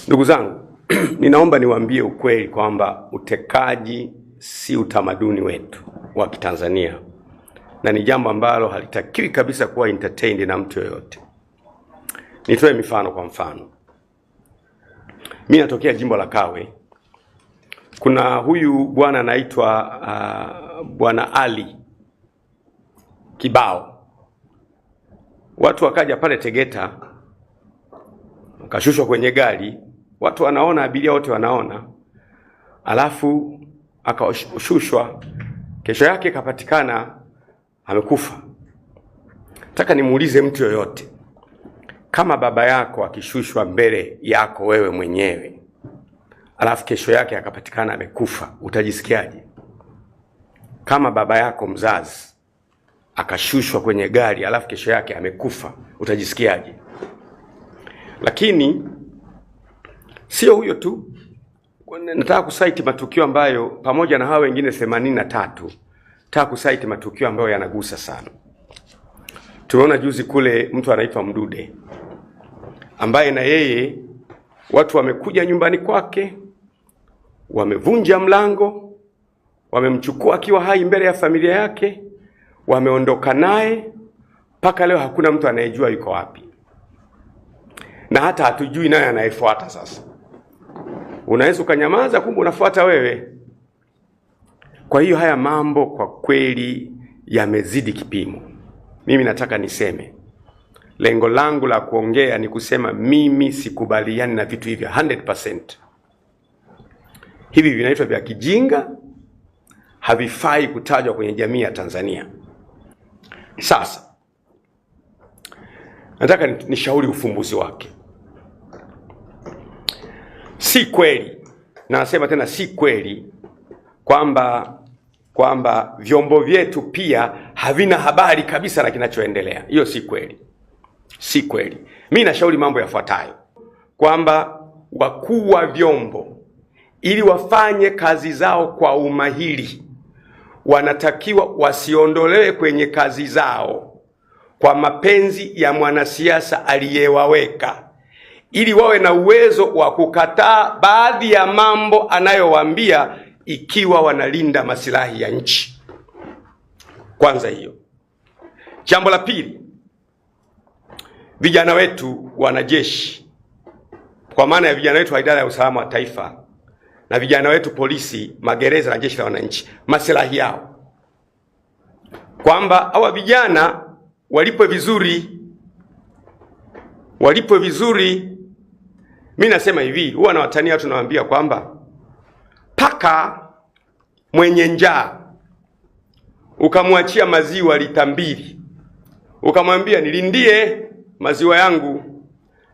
Ndugu zangu, ninaomba niwaambie ukweli kwamba utekaji si utamaduni wetu wa Kitanzania na ni jambo ambalo halitakiwi kabisa kuwa entertained na mtu yoyote. Nitoe mifano. Kwa mfano, mimi natokea jimbo la Kawe. Kuna huyu bwana anaitwa Bwana Ali Kibao. Watu wakaja pale Tegeta, wakashushwa kwenye gari, watu wanaona, abiria wote wanaona, alafu akashushwa. Kesho yake kapatikana amekufa. Nataka nimuulize mtu yoyote, kama baba yako akishushwa mbele yako wewe mwenyewe, alafu kesho yake akapatikana amekufa, utajisikiaje? Kama baba yako mzazi akashushwa kwenye gari alafu kesho yake amekufa, utajisikiaje? Lakini sio huyo tu. Nataka kusaiti matukio ambayo pamoja na hao wengine 83, nataka kusaiti matukio ambayo yanagusa sana. Tumeona juzi kule mtu anaitwa Mdude, ambaye na yeye watu wamekuja nyumbani kwake, wamevunja mlango, wamemchukua akiwa hai mbele ya familia yake, wameondoka naye, mpaka leo hakuna mtu anayejua yuko wapi, na hata hatujui naye anayefuata. Sasa unaweza ukanyamaza, kumbe unafuata wewe. Kwa hiyo haya mambo kwa kweli yamezidi kipimo. Mimi nataka niseme, lengo langu la kuongea ni kusema mimi sikubaliani na vitu hivi 100%. Hivi vinaitwa vya kijinga, havifai kutajwa kwenye jamii ya Tanzania. Sasa nataka nishauri ufumbuzi wake. Si kweli, na nasema tena si kweli, kwamba vyombo vyetu pia havina habari kabisa na kinachoendelea. Hiyo si kweli. Si kweli. Mimi nashauri mambo yafuatayo, kwamba wakuu wa vyombo ili wafanye kazi zao kwa umahiri, wanatakiwa wasiondolewe kwenye kazi zao kwa mapenzi ya mwanasiasa aliyewaweka, ili wawe na uwezo wa kukataa baadhi ya mambo anayowaambia ikiwa wanalinda maslahi ya nchi. Kwanza hiyo. Jambo la pili, vijana wetu wanajeshi, kwa maana ya vijana wetu wa idara ya usalama wa taifa na vijana wetu polisi, magereza na jeshi la wananchi, maslahi yao, kwamba hawa vijana walipwe vizuri. Mimi nasema hivi, huwa na watania watu nawaambia kwamba paka mwenye njaa ukamwachia maziwa lita 2, ukamwambia nilindie maziwa yangu,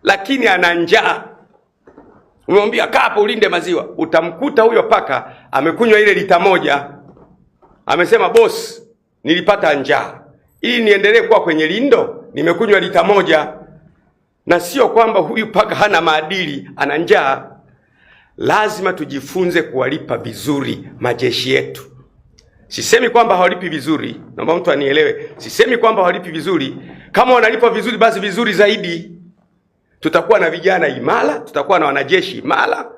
lakini ana njaa, umemwambia kaa hapo ulinde maziwa, utamkuta huyo paka amekunywa ile lita 1, amesema boss, nilipata njaa, ili niendelee kuwa kwenye lindo nimekunywa lita 1. Na sio kwamba huyu paka hana maadili, ana njaa. Lazima tujifunze kuwalipa vizuri majeshi yetu. Sisemi kwamba hawalipi vizuri, naomba mtu anielewe. Sisemi kwamba hawalipi vizuri. Kama wanalipa vizuri, basi vizuri zaidi. Tutakuwa na vijana imara, tutakuwa na wanajeshi imara,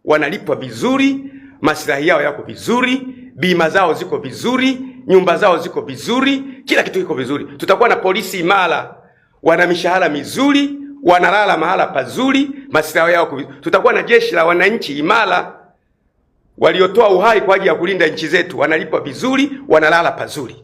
wanalipwa vizuri, maslahi yao yako vizuri, bima zao ziko vizuri, nyumba zao ziko vizuri, kila kitu kiko vizuri. Tutakuwa na polisi imara, wana mishahara mizuri, wanalala mahala pazuri, maslahi yao vizuri. Tutakuwa na jeshi la wananchi imara, waliotoa uhai kwa ajili ya kulinda nchi zetu, wanalipwa vizuri, wanalala pazuri.